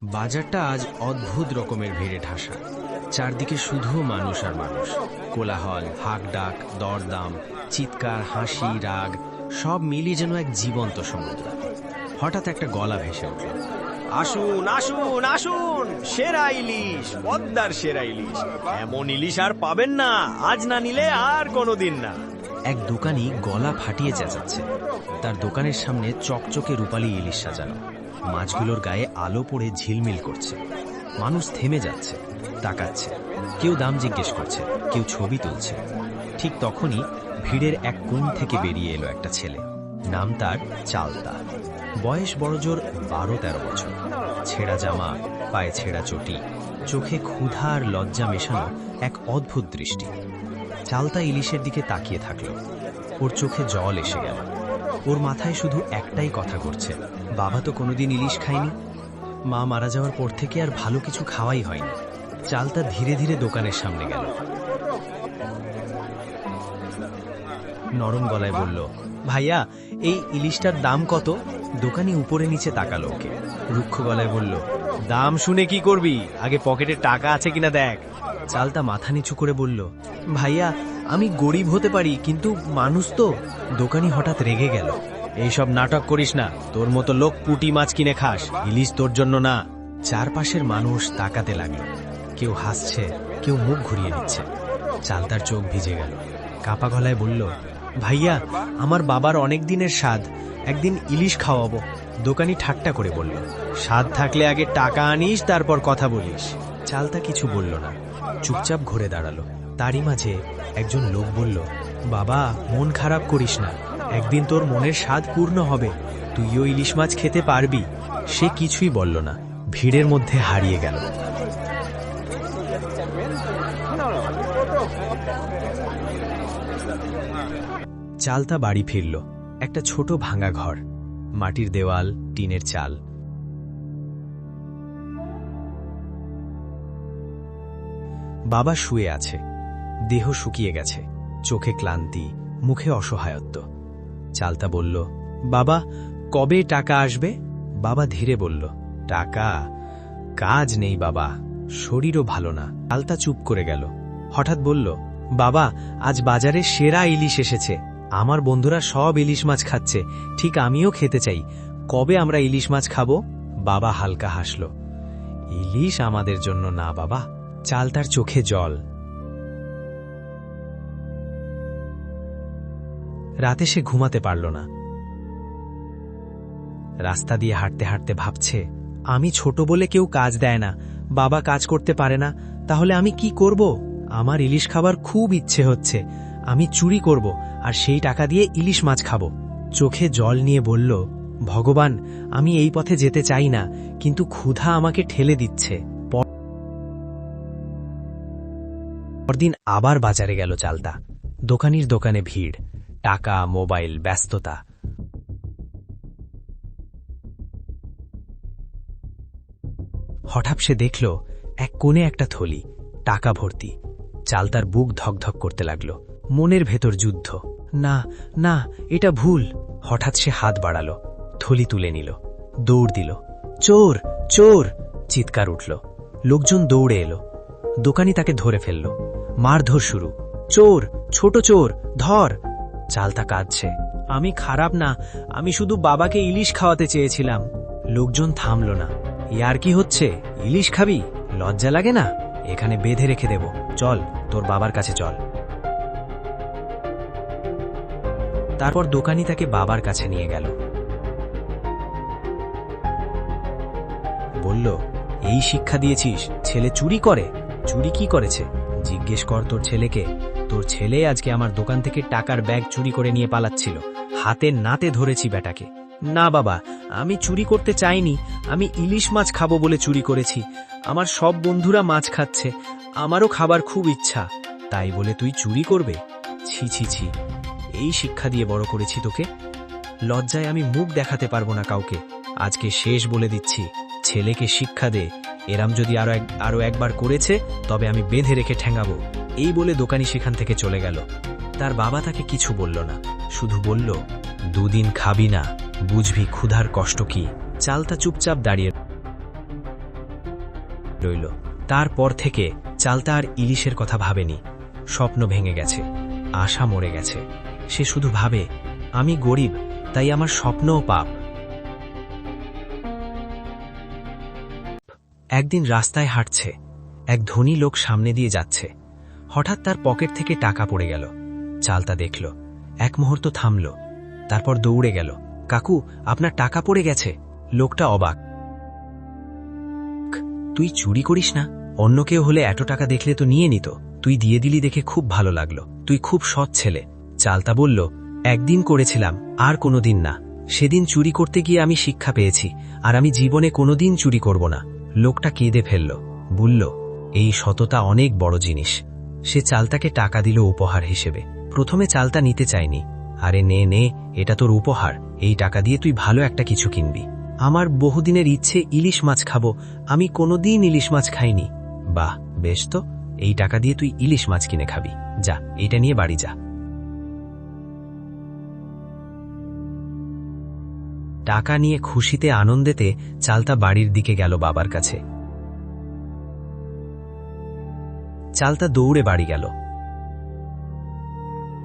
বাজারটা আজ অদ্ভুত রকমের ভিড়ে ঠাসা। চারদিকে শুধু মানুষ আর মানুষ, কোলাহল, হাঁকডাক, দরদাম, চিৎকার, হাসি, রাগ সব মিলিয়ে যেন এক জীবন্ত সমুদ্র। হঠাৎ একটা গলা ভেসে উঠল, আসুন আসুন আসুন, সেরা ইলিশ, পদ্মার সেরা ইলিশ। এমন ইলিশ আর পাবেন না, আজ না নিলে আর কোনোদিন না। এক দোকানি গলা ফাটিয়ে চেঁচাচ্ছে। তার দোকানের সামনে চকচকে রূপালী ইলিশ সাজানো, মাছগুলোর গায়ে আলো পড়ে ঝিলমিল করছে। মানুষ থেমে যাচ্ছে, তাকাচ্ছে, কেউ দাম জিজ্ঞেস করছে, কেউ ছবি তুলছে। ঠিক তখনই ভিড়ের এক কোণ থেকে বেরিয়ে এলো একটা ছেলে। নাম তার চালতা। বয়স বড়জোর 12-13 বছর। ছেঁড়া জামা, পায়ে ছেঁড়া চটি, চোখে ক্ষুধা আর লজ্জা মেশানো এক অদ্ভুত দৃষ্টি। চালতা ইলিশের দিকে তাকিয়ে থাকল। ওর চোখে জল এসে গেল। ওর মাথায় শুধু একটাই কথা ঘুরছে, বাবা তো কোনোদিন ইলিশ খায়নি, মা মারা যাওয়ার পর থেকে আর ভালো কিছু খাওয়াই হয়নি। চালতা ধীরে ধীরে দোকানের সামনে গেল। নরম গলায় বলল, ভাইয়া, এই ইলিশটার দাম কত? দোকানি উপরে নিচে তাকালো ওকে। রুক্ষ গলায় বলল, দাম শুনে কি করবি, আগে পকেটে টাকা আছে কিনা দেখ। চালতা মাথা নিচু করে বলল, ভাইয়া, আমি গরিব হতে পারি, কিন্তু মানুষ তো। দোকানি হঠাৎ রেগে গেল, এইসব নাটক করিস না, তোর মতো লোক পুঁটি মাছ কিনে খাস, ইলিশ তোর জন্য না। চারপাশের মানুষ তাকাতে লাগলো, কেউ হাসছে, কেউ মুখ ঘুরিয়ে নিচ্ছে। চালতার চোখ ভিজে গেল, কাপা গলায় বলল, ভাইয়া, আমার বাবার অনেক দিনের স্বাদ, একদিন ইলিশ খাওয়াবো। দোকানি ঠাট্টা করে বলল, স্বাদ থাকলে আগে টাকা আনিস, তারপর কথা বলিস। চালতা কিছু বলল না, চুপচাপ ঘুরে দাঁড়ালো। তারই মাঝে একজন লোক বলল, বাবা, মন খারাপ করিস না, একদিন তোর মনের স্বাদ পূর্ণ হবে, তুইও ইলিশ মাছ খেতে পারবি। সে কিছুই বলল না, ভিড়ের মধ্যে হারিয়ে গেল। চালতা বাড়ি ফিরল। একটা ছোট ভাঙা ঘর, মাটির দেওয়াল, টিনের চাল। বাবা শুয়ে আছে, দেহ শুকিয়ে গেছে, চোখে ক্লান্তি, মুখে অসহায়ত্ব। চালতা বলল, বাবা, কবে টাকা আসবে? বাবা ধীরে বলল, টাকা? কাজ নেই বাবা, শরীরও ভালো না। চালতা চুপ করে গেল। হঠাৎ বলল, বাবা, আজ বাজারে সেরা ইলিশ এসেছে, আমার বন্ধুরা সব ইলিশ মাছ খাচ্ছে, ঠিক আমিও খেতে চাই, কবে আমরা ইলিশ মাছ খাবো? বাবা হালকা হাসল, ইলিশ আমাদের জন্য না বাবা। চালতার চোখে জল। রাতে সে ঘুমাতে পারল না। রাস্তা দিয়ে হাঁটতে হাঁটতে ভাবছে, আমি ছোট বলে কেউ কাজ দেয় না, বাবা কাজ করতে পারে না, তাহলে আমি কি করব? আমার ইলিশ খাবার খুব ইচ্ছে হচ্ছে, আমি চুরি করব আর সেই টাকা দিয়ে ইলিশ মাছ খাবো। চোখে জল নিয়ে বলল, ভগবান, আমি এই পথে যেতে চাই না, কিন্তু ক্ষুধা আমাকে ঠেলে দিচ্ছে। পরদিন আবার বাজারে গেল চালতা। দোকানির দোকানে ভিড়, টাকা, মোবাইল, ব্যস্ততা। হঠাৎ সে দেখল এক কোণে একটা থলি, টাকা ভর্তি। চালতার বুক ধকধক করতে লাগল, মনের ভেতর যুদ্ধ। না না, এটা ভুল। হঠাৎ সে হাত বাড়ালো, থলি তুলে নিল, দৌড় দিল। চোর, চোর! চিৎকার উঠল। লোকজন দৌড়ে এলো। দোকানি তাকে ধরে ফেলল, মারধর শুরু। চোর, ছোট চোর, ধর! চালতা কাঁদছে, আমি খারাপ না, আমি শুধু বাবাকে ইলিশ খাওয়াতে চেয়েছিলাম। লোকজন থামল না। ইয়ার কি হচ্ছে, ইলিশ খাবি? লজ্জা লাগে না? এখানে বেঁধে রেখে দেব, চল তোর বাবার কাছে চল। তারপর দোকানি তাকে বাবার কাছে নিয়ে গেল। বলল, এই শিক্ষা দিয়েছিস, ছেলে চুরি করে? চুরি কি করেছে জিজ্ঞেস কর তোর ছেলেকে। তোর ছেলে আজকে আমার দোকান থেকে টাকার ব্যাগ চুরি করে নিয়ে পালাচ্ছিল, হাতে নাতে ধরেছি বেটাকে। না বাবা, আমি চুরি করতে চাইনি, আমি ইলিশ মাছ খাবো বলে চুরি করেছি। আমার সব বন্ধুরা মাছ খাচ্ছে, আমারও খাবার খুব ইচ্ছা, তাই বলে তুই চুরি করবে? ছি ছি ছি, এই শিক্ষা দিয়ে বড় করেছি তোকে, লজ্জায় আমি মুখ দেখাতে পারবো না কাউকে। আজকে শেষ বলে দিচ্ছি, ছেলেকে শিক্ষা দে, এরাম যদি আরো একবার করেছে তবে আমি বেঁধে রেখে ঠ্যাঙাবো। এই বলে দোকানি সেখান থেকে চলে গেল। তার বাবা তাকে কিছু বলল না, শুধু বলল, দুদিন খাবি না, বুঝবি ক্ষুধার কষ্ট কি। চালতা চুপচাপ দাঁড়িয়ে রইল। তারপর থেকে চালতা আর ইলিশের কথা ভাবেনি। স্বপ্ন ভেঙে গেছে, আশা মরে গেছে। সে শুধু ভাবে, আমি গরিব, তাই আমার স্বপ্নও পাপ। একদিন রাস্তায় হাঁটছে, এক ধনী লোক সামনে দিয়ে যাচ্ছে। হঠাৎ তার পকেট থেকে টাকা পড়ে গেল। চালতা দেখল, এক মুহূর্ত থামল, তারপর দৌড়ে গেল। কাকু, আপনার টাকা পড়ে গেছে। লোকটা অবাক। তুই চুরি করিস না? অন্য কেউ হলে এত টাকা দেখলে তো নিয়ে নিত। তুই দিয়ে দিলি দেখে খুব ভালো লাগলো। তুই খুব সৎ ছেলে। চালতা বলল, একদিন করেছিলাম, আর কোনোদিন না। সেদিন চুরি করতে গিয়ে আমি শিক্ষা পেয়েছি, আর আমি জীবনে কোনোদিন চুরি করব না। লোকটা কেঁদে ফেলল, বলল, এই সততা অনেক বড় জিনিস। সে চালতাকে টাকা দিল উপহার হিসেবে। প্রথমে চালতা নিতে চায়নি। আরে নে নে, এটা তোর উপহার, এই টাকা দিয়ে তুই ভালো একটা কিছু কিনবি। আমার বহুদিনের ইচ্ছে ইলিশ মাছ খাবো, আমি কোনোদিন ইলিশ মাছ খাইনি। বাহ, বেশ তো, এই টাকা দিয়ে তুই ইলিশ মাছ কিনে খাবি। যা, এইটা নিয়ে বাড়ি যা। টাকা নিয়ে খুশিতে আনন্দেতে চালতা বাড়ির দিকে গেল বাবার কাছে। চালতা দৌড়ে বাড়ি গেল,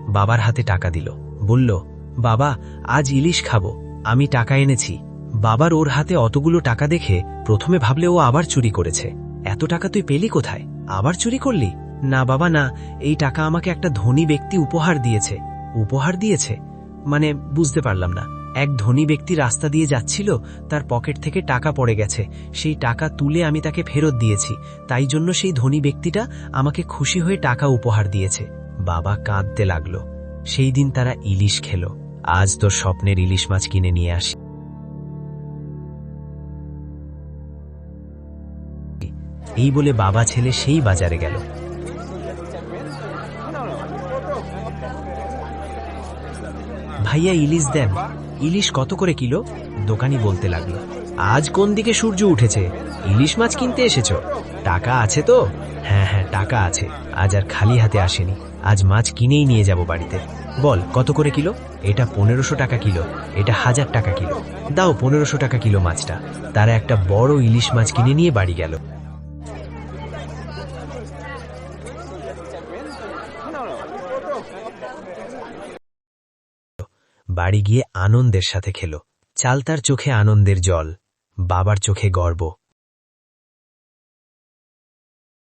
বাবার হাতে টাকা দিল, বলল, বাবা, আজ ইলিশ খাবো, আমি টাকা এনেছি। বাবার ওর হাতে অতগুলো টাকা দেখে প্রথমে ভাবলে ও আবার চুরি করেছে। এত টাকা তুই পেলি কোথায়? আবার চুরি করলি? না বাবা না, এই টাকা আমাকে একটা ধনী ব্যক্তি উপহার দিয়েছে। উপহার দিয়েছে মানে বুঝতে পারলাম না। এক ধনী ব্যক্তি রাস্তা দিয়ে যাচ্ছিল, তার পকেট থেকে টাকা পড়ে গেছে, সেই টাকা তুলে আমি তাকে ফেরত দিয়েছি, তাই জন্য সেই ধনী ব্যক্তিটা আমাকে খুশি হয়ে টাকা উপহার দিয়েছে। বাবা কাঁদতে লাগলো। সেই দিন তারা ইলিশ খেল। আজ তোর স্বপ্নের ইলিশ মাছ কিনে নিয়ে আসি। এই বলে বাবা ছেলে সেই বাজারে গেল। ভাইয়া ইলিশ দেন। ইলিশ কত করে কিলো? দোকানি বলতে লাগলো। আজ কোন দিকে সূর্য উঠেছে, ইলিশ মাছ কিনতে এসেছ? টাকা আছে তো? হ্যাঁ হ্যাঁ, টাকা আছে। আজ আর খালি হাতে আসেনি, আজ মাছ কিনেই নিয়ে যাব বাড়িতে। বল কত করে কিলো? এটা 1500 টাকা কিলো, এটা 1000 টাকা কিলো। দাও 1500 টাকা কিলো মাছটা। তারা একটা বড় ইলিশ মাছ কিনে নিয়ে বাড়ি গেল। বাড়ি গিয়ে আনন্দের সাথে খেল। চালতার চোখে আনন্দের জল, বাবার চোখে গর্ব।